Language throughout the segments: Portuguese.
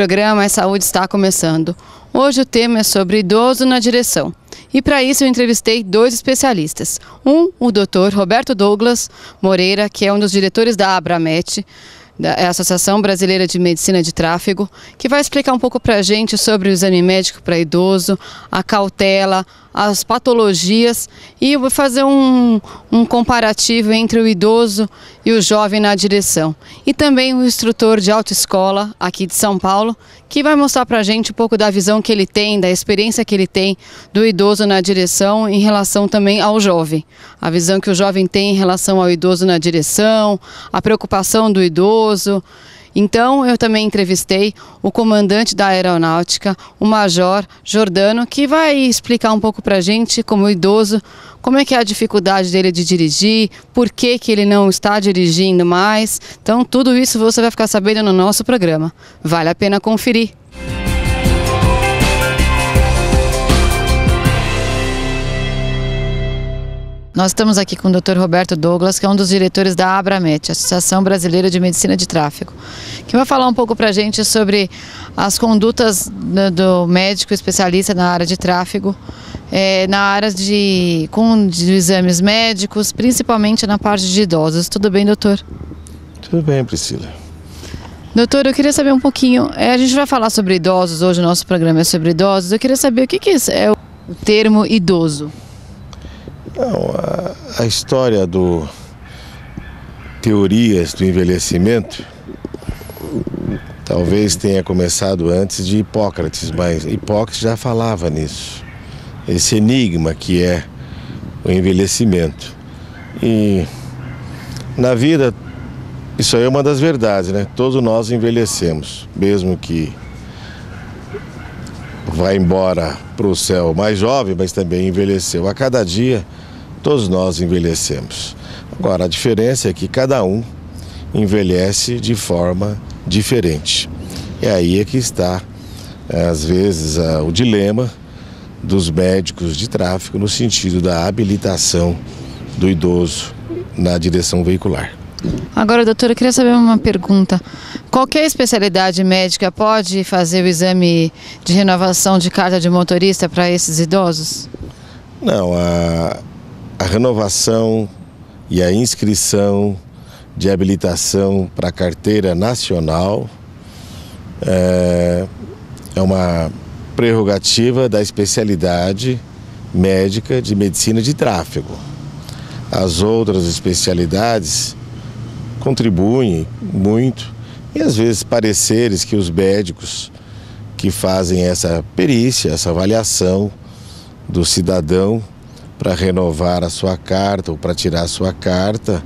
programa Saúde está começando. Hoje o tema é sobre idoso na direção. E para isso eu entrevistei dois especialistas. O Dr. Roberto Douglas Moreira, que é um dos diretores da Abramet, da Associação Brasileira de Medicina de Tráfego, que vai explicar um pouco para a gente sobre o exame médico para idoso, a cautela, as patologias, e eu vou fazer um comparativo entre o idoso e o jovem na direção. E também o instrutor de autoescola aqui de São Paulo, que vai mostrar para a gente um pouco da visão que ele tem, da experiência que ele tem do idoso na direção em relação também ao jovem. A visão que o jovem tem em relação ao idoso na direção, a preocupação do idoso. Então, eu também entrevistei o comandante da aeronáutica, o Major Jordano, que vai explicar um pouco para a gente, como idoso, como é que é a dificuldade dele de dirigir, por que ele não está dirigindo mais. Então, tudo isso você vai ficar sabendo no nosso programa. Vale a pena conferir. Nós estamos aqui com o Dr. Roberto Douglas, que é um dos diretores da Abramet, Associação Brasileira de Medicina de Tráfego, que vai falar um pouco para a gente sobre as condutas do médico especialista na área de tráfego, na área de exames médicos, principalmente na parte de idosos. Tudo bem, doutor? Tudo bem, Priscila. Doutor, eu queria saber um pouquinho, a gente vai falar sobre idosos, hoje o nosso programa é sobre idosos, eu queria saber o que é o termo idoso. Não, a história do teorias do envelhecimento talvez tenha começado antes de Hipócrates, mas Hipócrates já falava nisso, esse enigma que é o envelhecimento. E na vida isso aí é uma das verdades, né? Todos nós envelhecemos, mesmo que vá embora para o céu mais jovem, mas também envelheceu. A cada dia todos nós envelhecemos. Agora, a diferença é que cada um envelhece de forma diferente. E aí é que está, às vezes, o dilema dos médicos de tráfego no sentido da habilitação do idoso na direção veicular. Agora, doutora, eu queria saber uma pergunta. Qualquer especialidade médica pode fazer o exame de renovação de carta de motorista para esses idosos? Não, a renovação e a inscrição de habilitação para a carteira nacional é uma prerrogativa da especialidade médica de medicina de tráfego. As outras especialidades contribuem muito e às vezes pareceres que os médicos que fazem essa perícia, essa avaliação do cidadão para renovar a sua carta ou para tirar a sua carta,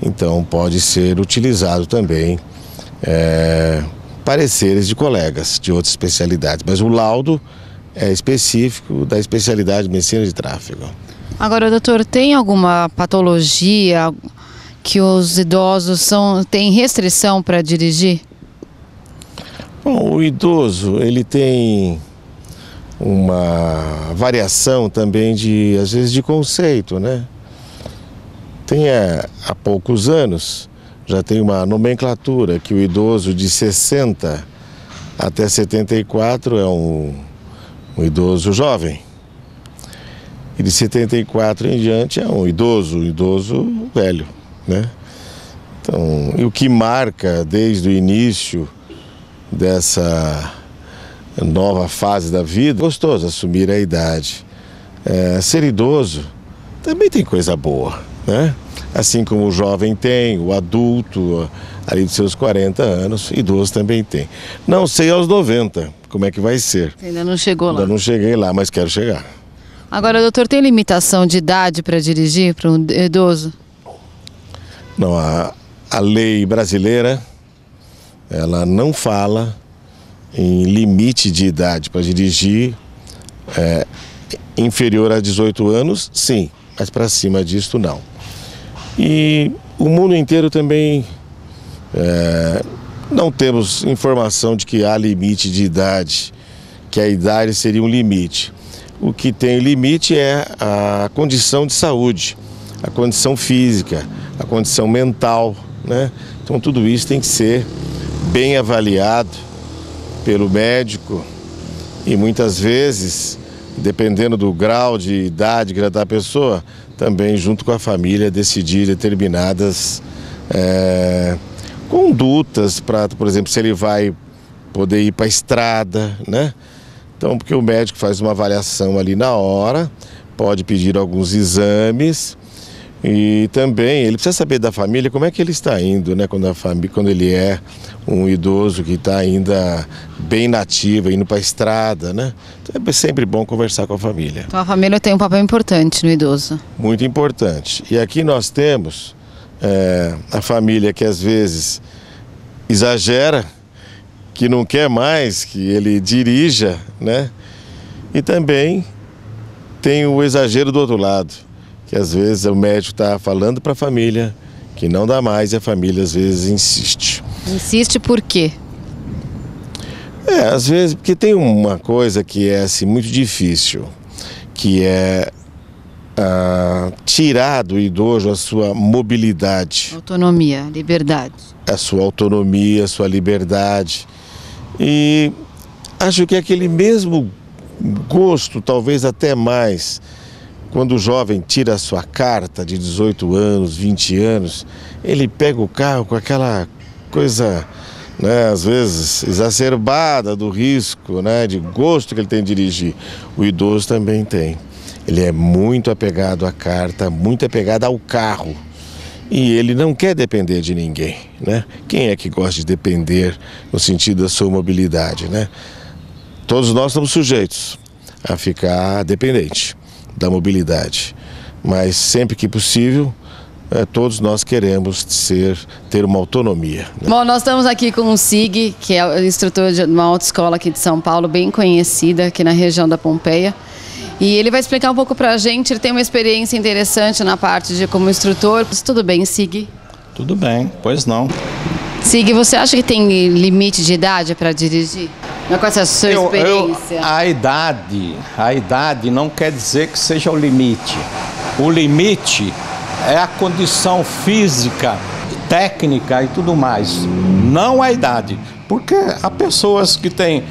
então pode ser utilizado também pareceres de colegas de outras especialidades, mas o laudo é específico da especialidade de medicina de tráfego. Agora, doutor, tem alguma patologia que os idosos têm restrição para dirigir? Bom, o idoso, ele tem uma variação também às vezes, de conceito, né? Há poucos anos, já tem uma nomenclatura que o idoso de 60 até 74 é um idoso jovem. E de 74 em diante é um idoso velho, né? Então, e o que marca desde o início dessa nova fase da vida, gostoso assumir a idade. Ser idoso também tem coisa boa, né? Assim como o jovem tem, o adulto, ali dos seus 40 anos, idoso também tem. Não sei aos 90 como é que vai ser. Você ainda não chegou lá? Ainda não cheguei lá, mas quero chegar. Agora, doutor, tem limitação de idade para dirigir para um idoso? Não, a lei brasileira, ela não fala em limite de idade para dirigir. Inferior a 18 anos, sim, mas para cima disso, não. E o mundo inteiro também não temos informação de que há limite de idade, que a idade seria um limite. O que tem limite é a condição de saúde, a condição física, a condição mental, né? Então tudo isso tem que ser bem avaliado pelo médico e muitas vezes, dependendo do grau de idade que já está a pessoa, também junto com a família decidir determinadas condutas para, por exemplo, se ele vai poder ir para a estrada, né? Então, porque o médico faz uma avaliação ali na hora, pode pedir alguns exames e também ele precisa saber da família como é que ele está indo, né? Quando ele é um idoso que está ainda bem nativo, indo para a estrada, né? Então é sempre bom conversar com a família. Então a família tem um papel importante no idoso. Muito importante. E aqui nós temos a família que às vezes exagera, que não quer mais que ele dirija, né? E também tem o exagero do outro lado, que às vezes o médico está falando para a família que não dá mais e a família às vezes insiste. Insiste por quê? Às vezes porque tem uma coisa que é assim, muito difícil, que é tirar do idoso a sua mobilidade. Autonomia, liberdade. A sua autonomia, a sua liberdade. E acho que aquele mesmo gosto, talvez até mais, quando o jovem tira a sua carta de 18 anos, 20 anos, ele pega o carro com aquela coisa, né, às vezes exacerbada do risco, né, de gosto que ele tem de dirigir. O idoso também tem. Ele é muito apegado à carta, muito apegado ao carro. E ele não quer depender de ninguém, né? Quem é que gosta de depender no sentido da sua mobilidade, né? Todos nós estamos sujeitos a ficar dependente da mobilidade, mas sempre que possível, todos nós queremos ter uma autonomia, né? Bom, nós estamos aqui com o Sig, que é o instrutor de uma autoescola aqui de São Paulo, bem conhecida aqui na região da Pompeia. E ele vai explicar um pouco pra gente, ele tem uma experiência interessante na parte de como instrutor. Tudo bem, Sig? Tudo bem, pois não. Sig, você acha que tem limite de idade para dirigir? Não é com essa sua experiência? A idade não quer dizer que seja o limite. O limite é a condição física, técnica e tudo mais. Não a idade. Porque há pessoas que têm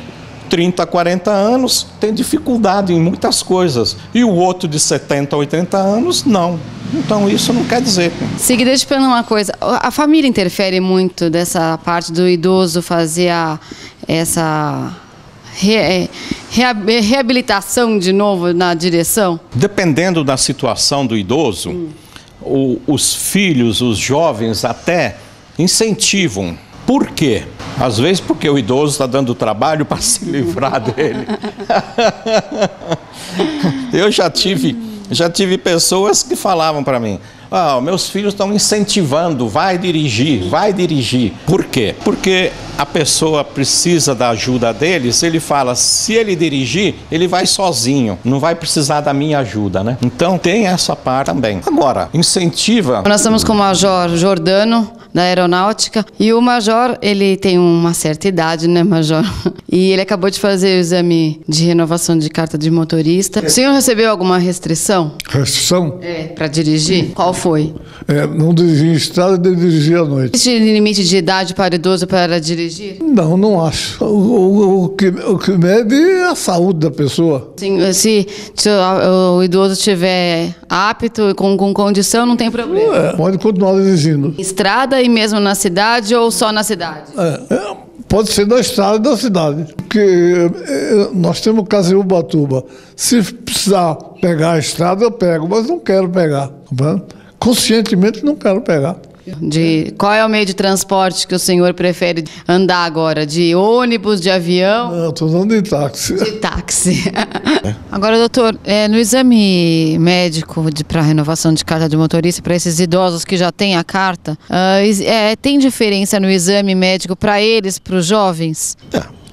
30, 40 anos tem dificuldade em muitas coisas e o outro de 70, 80 anos não. Então isso não quer dizer. Sig, deixa eu perguntar uma coisa. A família interfere muito dessa parte do idoso fazer essa reabilitação de novo na direção? Dependendo da situação do idoso, os filhos, os jovens até incentivam. Por quê? Às vezes porque o idoso está dando trabalho para se livrar dele. Eu já tive pessoas que falavam para mim: meus filhos estão incentivando, vai dirigir, vai dirigir. Por quê? Porque a pessoa precisa da ajuda deles, ele fala, se ele dirigir, ele vai sozinho, não vai precisar da minha ajuda, né? Então tem essa parte também. Agora, incentiva... Nós estamos com o Major Jordano, da Aeronáutica, e o Major, ele tem uma certa idade, né, Major? E ele acabou de fazer o exame de renovação de carta de motorista. O senhor recebeu alguma restrição? Restrição? Para dirigir? Qual foi? Não dirigir em estrada, dirigir à noite. Existe limite de idade para idoso para dirigir? Não acho. O que mede é a saúde da pessoa. Sim, se o idoso estiver apto e com condição, não tem problema. Pode continuar dirigindo. Estrada e mesmo na cidade ou só na cidade? Pode ser na estrada da cidade. Porque nós temos o caso em Ubatuba. Se precisar pegar a estrada, eu pego, mas não quero pegar. Conscientemente não quero pegar. Qual é o meio de transporte que o senhor prefere andar agora? De ônibus, de avião? Não, estou andando de táxi. De táxi. Agora, doutor, no exame médico para renovação de carta de motorista, para esses idosos que já têm a carta, tem diferença no exame médico para eles, para os jovens?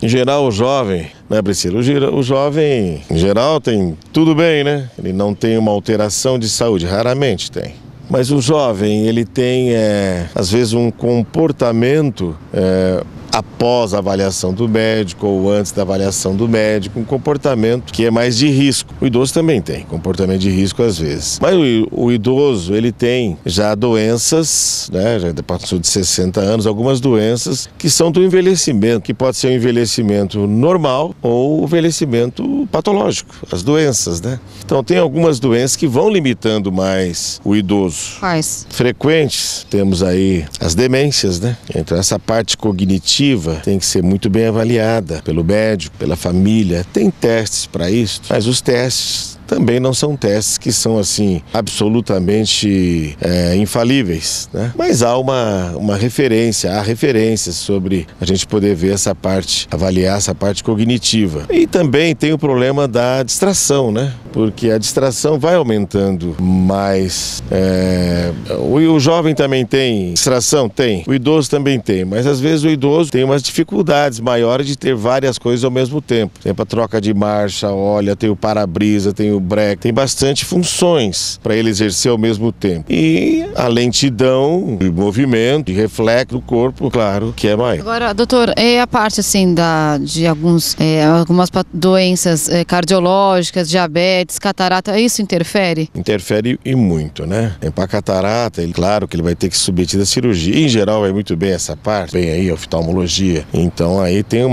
Em geral, o jovem, né, Priscila? O jovem, em geral, tem tudo bem, né? Ele não tem uma alteração de saúde, raramente tem. Mas o jovem, ele tem, às vezes, um comportamento após a avaliação do médico ou antes da avaliação do médico, um comportamento que é mais de risco. O idoso também tem comportamento de risco às vezes. Mas o idoso, ele tem já doenças, né, já passou de 60 anos, algumas doenças que são do envelhecimento, que pode ser um envelhecimento normal ou envelhecimento patológico, as doenças, né? Então tem algumas doenças que vão limitando mais o idoso. Quais? Frequentes, temos aí as demências, né? Então essa parte cognitiva tem que ser muito bem avaliada pelo médico, pela família. Tem testes para isso, mas os testes também não são testes que são assim absolutamente infalíveis, né? Mas há uma referência, há referências sobre a gente poder ver essa parte, avaliar essa parte cognitiva. E também tem o problema da distração, né? Porque a distração vai aumentando mais. O jovem também tem distração? Tem. O idoso também tem, mas às vezes o idoso tem umas dificuldades maiores de ter várias coisas ao mesmo tempo. Tem a troca de marcha, olha, tem o para-brisa, tem o breque, tem bastante funções para ele exercer ao mesmo tempo. E a lentidão de movimento, de reflexo do corpo, claro, que é maior. Agora, doutor, a parte assim de algumas doenças cardiológicas, diabetes, catarata, isso interfere? Interfere e muito, né? Para catarata, claro que ele vai ter que se submeter à cirurgia. Em geral, vai muito bem essa parte, bem aí a oftalmologia. Então aí tem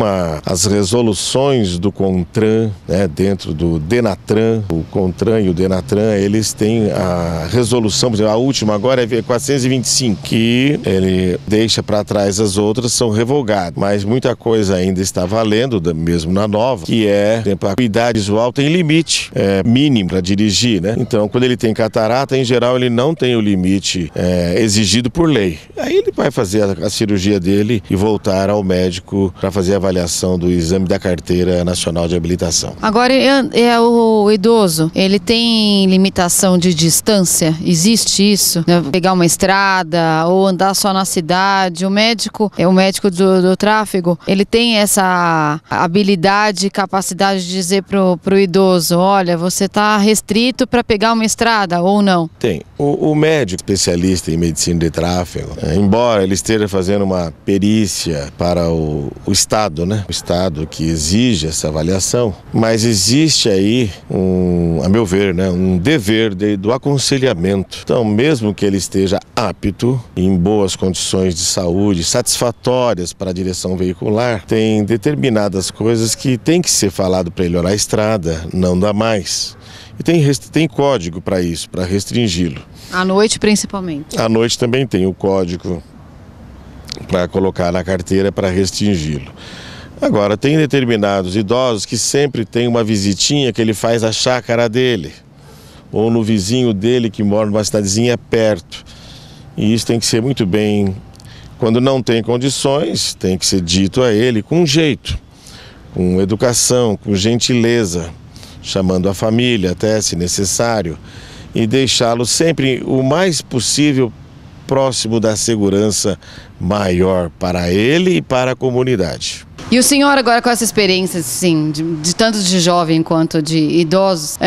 as resoluções do CONTRAN, né, dentro do DENATRAN. O CONTRAN e o DENATRAN, eles têm a resolução, por exemplo, a última agora é 425, que ele deixa para trás as outras, são revogadas. Mas muita coisa ainda está valendo, mesmo na nova, que por exemplo, a idade visual tem limite mínimo para dirigir, né? Então, quando ele tem catarata, em geral, ele não tem o limite exigido por lei. Aí ele vai fazer a cirurgia dele e voltar ao médico para fazer a avaliação do exame da Carteira Nacional de Habilitação. Agora, o idoso, ele tem limitação de distância? Existe isso? Pegar uma estrada ou andar só na cidade? O médico do tráfego, ele tem essa habilidade e capacidade de dizer pro idoso, olha, você está restrito para pegar uma estrada ou não? Tem. O médico especialista em medicina de tráfego, embora ele esteja fazendo uma perícia para o Estado, né? O Estado que exige essa avaliação, mas existe aí a meu ver, né, um dever do aconselhamento. Então, mesmo que ele esteja apto, em boas condições de saúde, satisfatórias para a direção veicular, tem determinadas coisas que tem que ser falado para ele. Olha, a estrada não dá mais. E tem código para isso, para restringi-lo. À noite, principalmente? À noite também tem o código para colocar na carteira para restringi-lo. Agora, tem determinados idosos que sempre tem uma visitinha que ele faz à chácara dele, ou no vizinho dele que mora numa cidadezinha perto. E isso tem que ser muito bem, quando não tem condições, tem que ser dito a ele com jeito, com educação, com gentileza, chamando a família até, se necessário, e deixá-lo sempre o mais possível próximo da segurança maior para ele e para a comunidade. E o senhor agora com essa experiência, assim, de tanto de jovem quanto de idosos,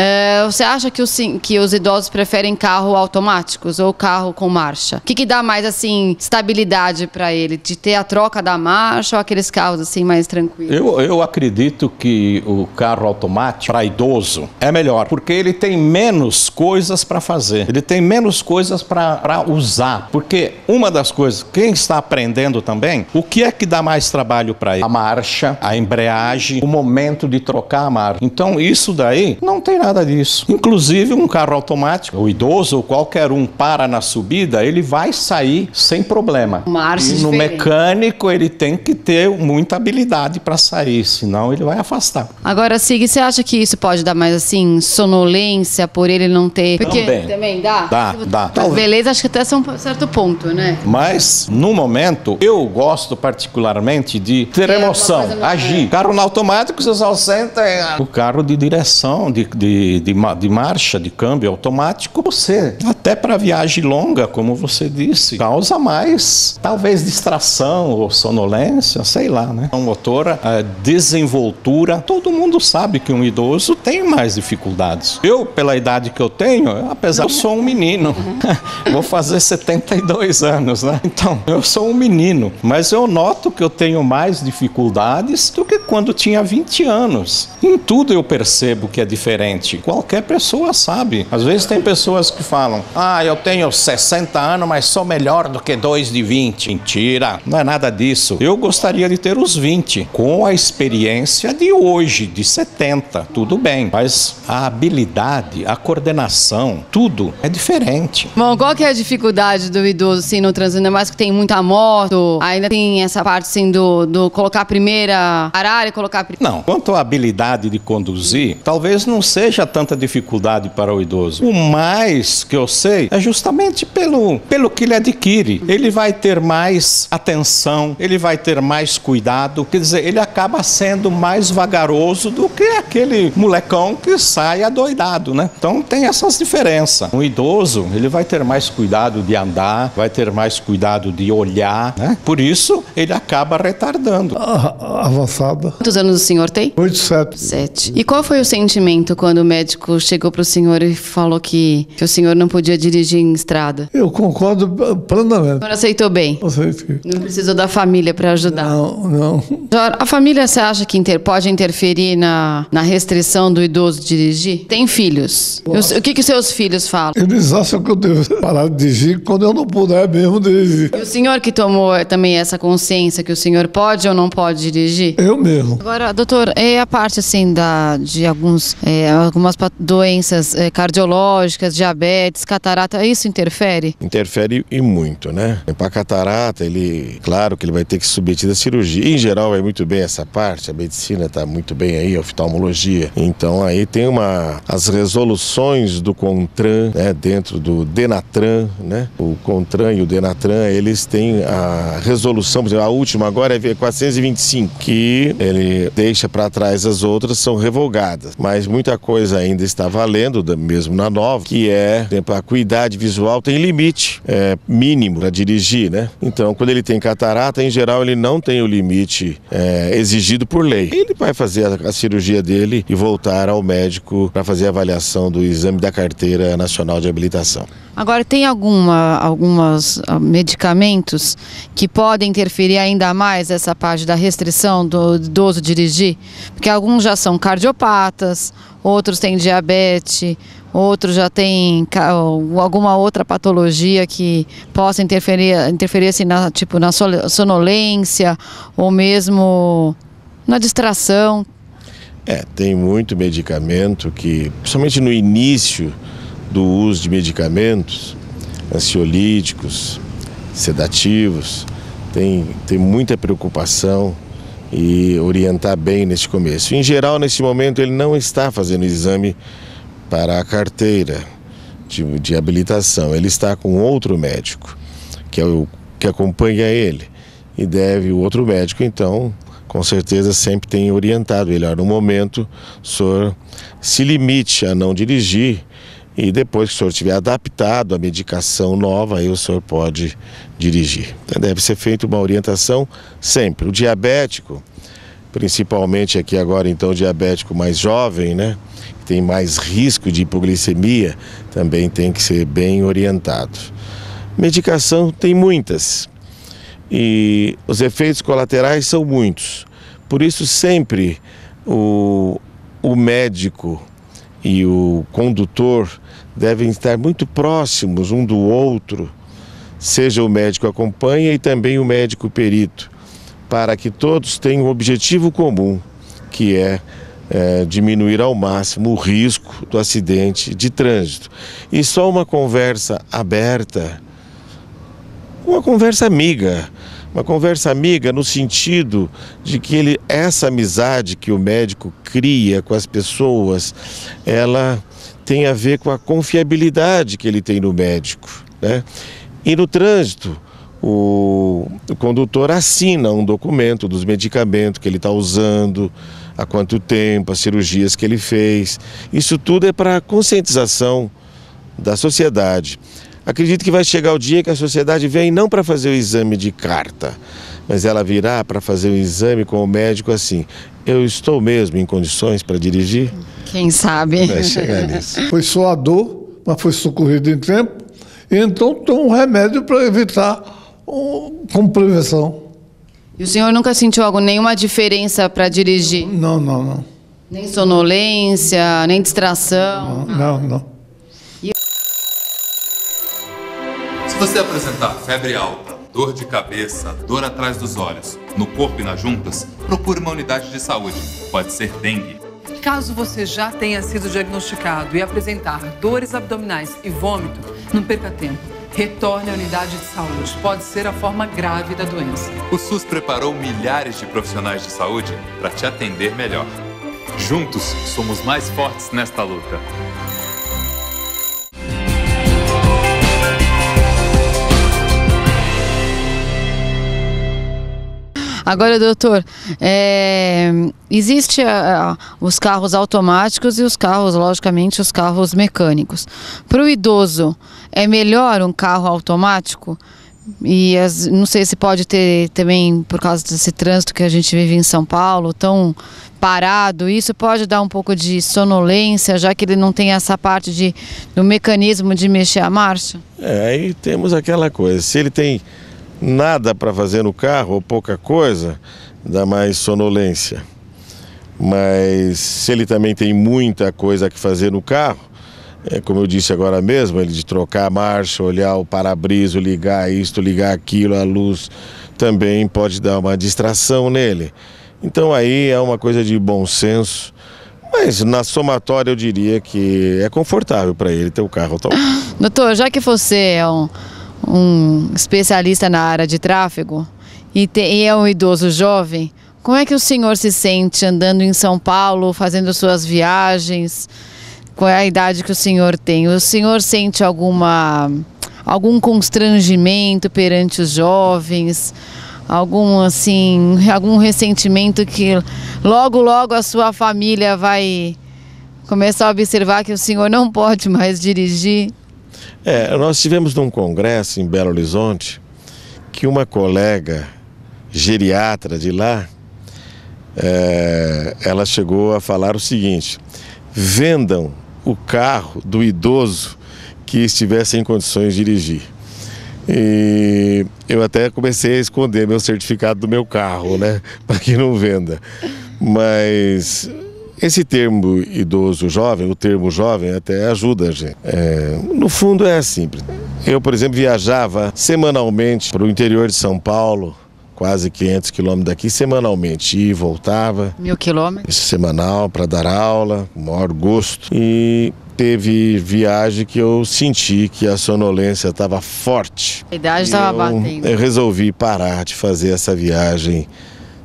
você acha que os idosos preferem carro automáticos ou carro com marcha? O que dá mais, assim, estabilidade para ele? De ter a troca da marcha ou aqueles carros, assim, mais tranquilos? Eu acredito que o carro automático para idoso é melhor, porque ele tem menos coisas para fazer. Ele tem menos coisas para usar. Porque uma das coisas, quem está aprendendo também, o que é que dá mais trabalho para ele? A marcha, a embreagem, o momento de trocar a marcha. Então isso daí não tem nada disso. Inclusive um carro automático, o idoso ou qualquer um para na subida, ele vai sair sem problema. Marcha e no mecânico ele tem que ter muita habilidade para sair, senão ele vai afastar. Agora, Sig, você acha que isso pode dar mais assim sonolência por ele não ter? Porque também dá? Dá. Beleza, acho que até um certo ponto, né? Mas no momento eu gosto particularmente de ter emoção. direção, agir. Carro no automático, você só senta. O carro de direção, de marcha, de câmbio automático, você, até para viagem longa, como você disse, causa mais, talvez, distração ou sonolência, sei lá, né? Um motor, a desenvoltura, todo mundo sabe que um idoso tem mais dificuldades. Eu, pela idade que eu tenho, apesar de eu sou um menino, vou fazer 72 anos, né? Então, eu sou um menino, mas eu noto que eu tenho mais dificuldades do que quando tinha 20 anos. Em tudo eu percebo que é diferente. Qualquer pessoa sabe. Às vezes tem pessoas que falam, eu tenho 60 anos, mas sou melhor do que 2 de 20. Mentira, não é nada disso. Eu gostaria de ter os 20, com a experiência de hoje, de 70. Tudo bem, mas a habilidade, a coordenação, tudo é diferente. Bom, qual que é a dificuldade do idoso, assim, no trânsito? Ainda mais que tem muita moto, ainda tem essa parte, assim, do colocar a primeira, parar e colocar a primeira. Não, quanto à habilidade de conduzir, talvez não seja tanta dificuldade para o idoso. O mais que eu sei é justamente pelo que ele adquire. Ele vai ter mais atenção, ele vai ter mais cuidado, quer dizer, ele acaba sendo mais vagaroso do que aquele molecão que sai adoidado, né? Então tem essas diferenças. Um idoso, ele vai ter mais cuidado de andar, vai ter mais cuidado de olhar, né? Por isso, ele acaba retardando. Avançada. Quantos anos o senhor tem? 8, 7. E qual foi o sentimento quando o médico chegou para o senhor e falou que o senhor não podia dirigir em estrada? Eu concordo plenamente. O senhor aceitou bem? Aceitei. Não precisou da família para ajudar? Não. A família, você acha que pode interferir na restrição do idoso dirigir? Tem filhos. O que os seus filhos falam? Eles acham que eu devo parar de dirigir quando eu não puder mesmo dirigir. E o senhor que tomou também essa consciência que o senhor pode ou não pode dirigir? Eu mesmo. Agora, doutor, é a parte assim de algumas doenças cardiológicas, diabetes, catarata, isso interfere? Interfere e muito, né? Para catarata, claro que ele vai ter que se submeter à cirurgia. Em geral, vai muito bem essa parte, a medicina está muito bem aí, a oftalmologia. Então, aí tem as resoluções do CONTRAN, né, dentro do DENATRAN, né? O CONTRAN e o DENATRAN, eles têm a resolução, por exemplo, a última agora é 425, que ele deixa para trás as outras, são revogadas. Mas muita coisa ainda está valendo, mesmo na nova, que por exemplo, a acuidade visual tem limite mínimo para dirigir, né? Então, quando ele tem catarata, em geral, ele não tem o limite exigido por lei. Ele vai fazer a cirurgia dele e voltar ao médico para fazer a avaliação do exame da Carteira Nacional de Habilitação. Agora, tem alguns medicamentos que podem interferir ainda mais essa parte da restrição do idoso dirigir? Porque alguns já são cardiopatas, outros têm diabetes, outros já têm alguma outra patologia que possa interferir assim, na sonolência ou mesmo na distração. Tem muito medicamento que, principalmente no início do uso de medicamentos, ansiolíticos, sedativos, tem muita preocupação e orientar bem neste começo. Em geral, nesse momento, ele não está fazendo exame para a carteira de habilitação. Ele está com outro médico, que é o que acompanha ele. E o outro médico, então, com certeza sempre tem orientado ele. No momento, o senhor se limite a não dirigir e depois que o senhor estiver adaptado à medicação nova, aí o senhor pode dirigir. Então, deve ser feita uma orientação sempre. O diabético, principalmente aqui agora, então, o diabético mais jovem, né? Tem mais risco de hipoglicemia, também tem que ser bem orientado. Medicação tem muitas e os efeitos colaterais são muitos. Por isso sempre o médico e o condutor devem estar muito próximos um do outro, seja o médico acompanha e também o médico perito, para que todos tenham um objetivo comum, que é diminuir ao máximo o risco do acidente de trânsito. E só uma conversa aberta, uma conversa amiga no sentido de que essa amizade que o médico cria com as pessoas, ela tem a ver com a confiabilidade que ele tem no médico, né? E no trânsito, o condutor assina um documento dos medicamentos que ele está usando, há quanto tempo, as cirurgias que ele fez. Isso tudo é para conscientização da sociedade. Acredito que vai chegar o dia que a sociedade vem não para fazer o exame de carta, mas ela virá para fazer o exame com o médico assim: eu estou mesmo em condições para dirigir? Quem sabe? Vai chegar nisso. Foi só a dor, mas foi socorrido em tempo, e então tomou um remédio para evitar, como prevenção. E o senhor nunca sentiu nenhuma diferença para dirigir? Não. Nem sonolência, nem distração? Não. Se você apresentar febre alta, dor de cabeça, dor atrás dos olhos, no corpo e nas juntas, procure uma unidade de saúde. Pode ser dengue. Caso você já tenha sido diagnosticado e apresentar dores abdominais e vômito, não perca tempo. Retorne à unidade de saúde. Pode ser a forma grave da doença. O SUS preparou milhares de profissionais de saúde para te atender melhor. Juntos, somos mais fortes nesta luta. Agora, doutor, existe os carros automáticos e os carros, logicamente, os carros mecânicos. Para o idoso, é melhor um carro automático? E não sei se pode ter também, por causa desse trânsito que a gente vive em São Paulo, tão parado, isso pode dar um pouco de sonolência, já que ele não tem essa parte do mecanismo de mexer a marcha? Aí temos aquela coisa, se ele tem nada para fazer no carro, ou pouca coisa, dá mais sonolência. Mas se ele também tem muita coisa que fazer no carro, como eu disse agora mesmo, ele de trocar a marcha, olhar o para-brisa, ligar isto, ligar aquilo, a luz, também pode dar uma distração nele. Então aí é uma coisa de bom senso, mas na somatória eu diria que é confortável para ele ter o carro automático. Doutor, já que você é um especialista na área de tráfego e é um idoso jovem, como é que o senhor se sente andando em São Paulo, fazendo suas viagens? Qual é a idade que o senhor tem? O senhor sente algum constrangimento perante os jovens? Algum ressentimento que logo a sua família vai começar a observar que o senhor não pode mais dirigir? Nós tivemos num congresso em Belo Horizonte que uma colega geriatra de lá, ela chegou a falar o seguinte: vendam o carro do idoso que estivesse em condições de dirigir. E eu até comecei a esconder meu certificado do meu carro, né, para que não venda. Mas esse termo idoso jovem, o termo jovem até ajuda a gente. No fundo é simples. Eu, por exemplo, viajava semanalmente para o interior de São Paulo, quase 500 quilômetros daqui, semanalmente, ia e voltava. 1000 quilômetros? Semanal, para dar aula, com o maior gosto. E teve viagem que eu senti que a sonolência estava forte. A idade estava batendo. Eu resolvi parar de fazer essa viagem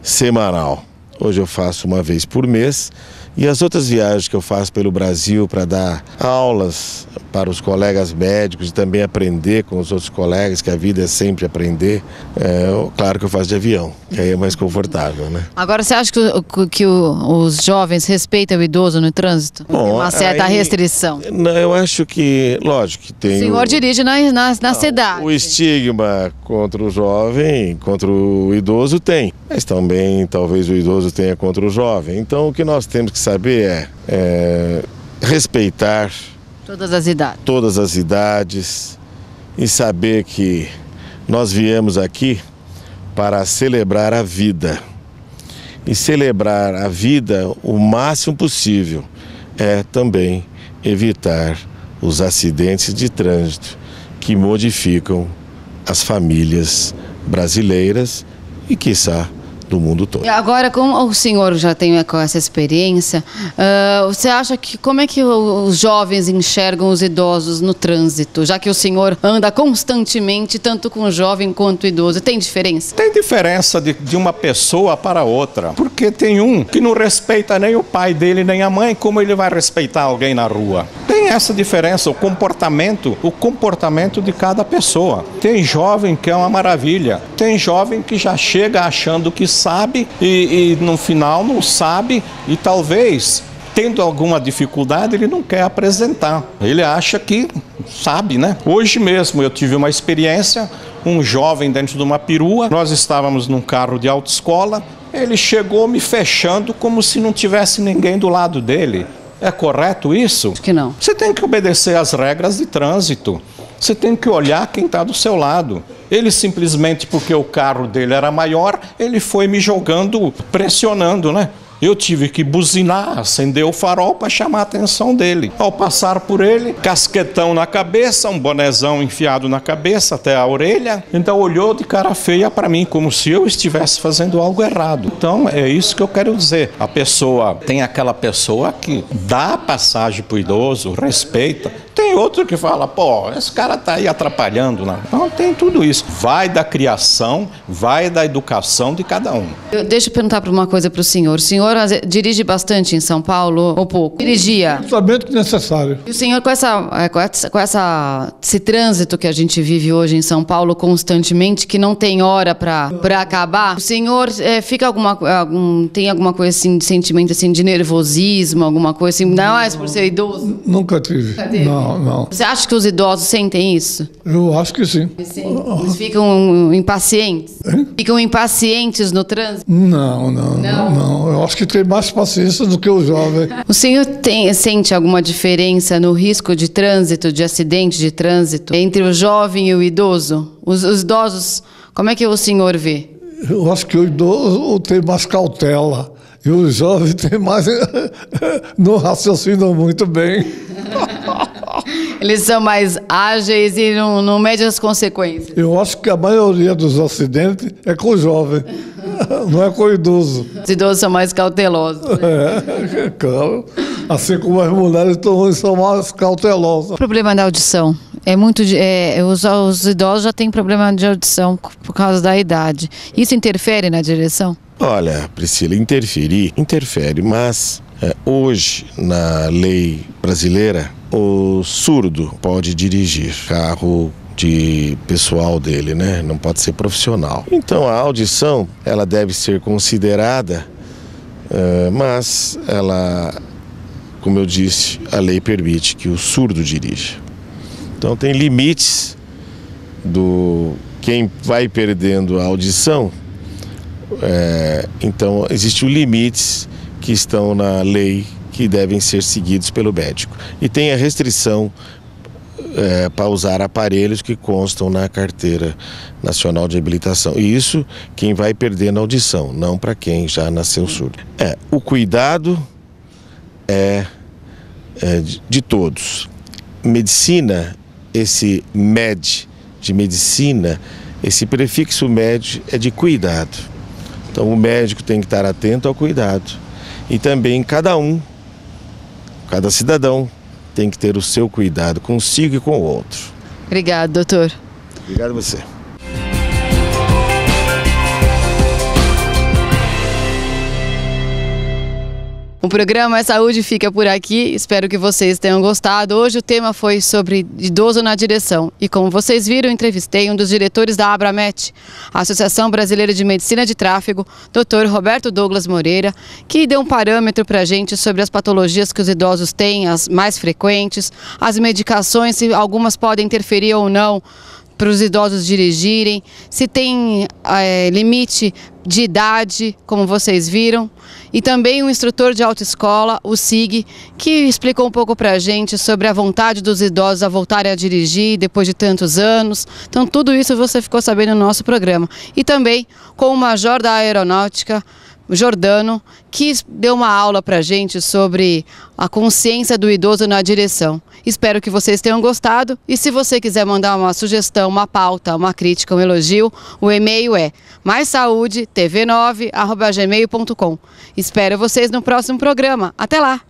semanal. Hoje eu faço uma vez por mês. E as outras viagens que eu faço pelo Brasil para dar aulas para os colegas médicos e também aprender com os outros colegas, que a vida é sempre aprender, claro que eu faço de avião, que aí é mais confortável, né? Agora, você acha que os jovens respeitam o idoso no trânsito? Tem uma certa restrição? Não, eu acho que, lógico que tem... O senhor dirige na cidade. O estigma contra o jovem, contra o idoso tem, mas também talvez o idoso tenha contra o jovem. Então o que nós temos que saber é respeitar todas as idades e saber que nós viemos aqui para celebrar a vida. E celebrar a vida o máximo possível é também evitar os acidentes de trânsito que modificam as famílias brasileiras e, quiçá, do mundo todo. E agora, como o senhor já tem essa experiência, você acha que como é que os jovens enxergam os idosos no trânsito, já que o senhor anda constantemente tanto com o jovem quanto o idoso? Tem diferença? Tem diferença de uma pessoa para outra, porque tem um que não respeita nem o pai dele nem a mãe, como ele vai respeitar alguém na rua? Tem tem essa diferença, o comportamento de cada pessoa. Tem jovem que é uma maravilha, tem jovem que já chega achando que sabe e no final não sabe e talvez, tendo alguma dificuldade, ele não quer apresentar. Ele acha que sabe, né? Hoje mesmo eu tive uma experiência, um jovem dentro de uma perua, nós estávamos num carro de autoescola, ele chegou me fechando como se não tivesse ninguém do lado dele. É correto isso? Acho que não. Você tem que obedecer às regras de trânsito. Você tem que olhar quem está do seu lado. Ele simplesmente, porque o carro dele era maior, ele foi me jogando, pressionando, né? Eu tive que buzinar, acender o farol para chamar a atenção dele. Ao passar por ele, casquetão na cabeça, um bonezão enfiado na cabeça até a orelha. Então olhou de cara feia para mim, como se eu estivesse fazendo algo errado. Então é isso que eu quero dizer. A pessoa, tem aquela pessoa que dá passagem para o idoso, respeita. Tem outro que fala, pô, esse cara tá aí atrapalhando, né? Então tem tudo isso. Vai da criação, vai da educação de cada um. Deixa eu perguntar uma coisa para o senhor. O senhor dirige bastante em São Paulo ou pouco? Dirigia? Justamente necessário. E o senhor, com esse trânsito que a gente vive hoje em São Paulo constantemente, que não tem hora para acabar, o senhor tem alguma coisa assim, de sentimento assim, de nervosismo, alguma coisa assim, não mais por ser idoso? Nunca tive. Não. Você acha que os idosos sentem isso? Eu acho que sim. Eles ficam impacientes? Ficam impacientes no trânsito? Não. Eu acho que tem mais paciência do que o jovem. O senhor sente alguma diferença no risco de trânsito, de acidente de trânsito, entre o jovem e o idoso? Os idosos, como é que o senhor vê? Eu acho que o idoso tem mais cautela e o jovem tem mais... não raciocinam muito bem. Eles são mais ágeis e não medem as consequências. Eu acho que a maioria dos acidentes é com o jovem, não é com o idoso. Os idosos são mais cautelosos. É, claro. Assim como as mulheres são mais cautelosas. O problema da audição os idosos já têm problema de audição por causa da idade. Isso interfere na direção? Olha, Priscila, interfere, mas hoje, na lei brasileira, o surdo pode dirigir carro de pessoal dele, né? Não pode ser profissional. Então a audição, ela deve ser considerada, mas ela, como eu disse, a lei permite que o surdo dirija. Então tem limites do quem vai perdendo a audição. Então existem limites que estão na lei que devem ser seguidos pelo médico. E tem a restrição para usar aparelhos que constam na Carteira Nacional de Habilitação. E isso quem vai perdendo a audição, não para quem já nasceu surdo. O cuidado é de todos. Medicina, esse med de medicina, esse prefixo med é de cuidado. Então o médico tem que estar atento ao cuidado. E também cada cidadão tem que ter o seu cuidado consigo e com o outro. Obrigado, doutor. Obrigado a você. O programa Saúde fica por aqui, espero que vocês tenham gostado. Hoje o tema foi sobre idoso na direção e, como vocês viram, entrevistei um dos diretores da Abramet, a Associação Brasileira de Medicina de Tráfego, Dr. Roberto Douglas Moreira, que deu um parâmetro para a gente sobre as patologias que os idosos têm, as mais frequentes, as medicações, se algumas podem interferir ou não para os idosos dirigirem, se tem limite de idade, como vocês viram, e também um instrutor de autoescola, o SIG, que explicou um pouco para a gente sobre a vontade dos idosos a voltarem a dirigir depois de tantos anos. Então tudo isso você ficou sabendo no nosso programa. E também com o major da aeronáutica, Jordano, que deu uma aula para a gente sobre a consciência do idoso na direção. Espero que vocês tenham gostado e se você quiser mandar uma sugestão, uma pauta, uma crítica, um elogio, o e-mail é maissaude.tv9@gmail.com. Espero vocês no próximo programa. Até lá!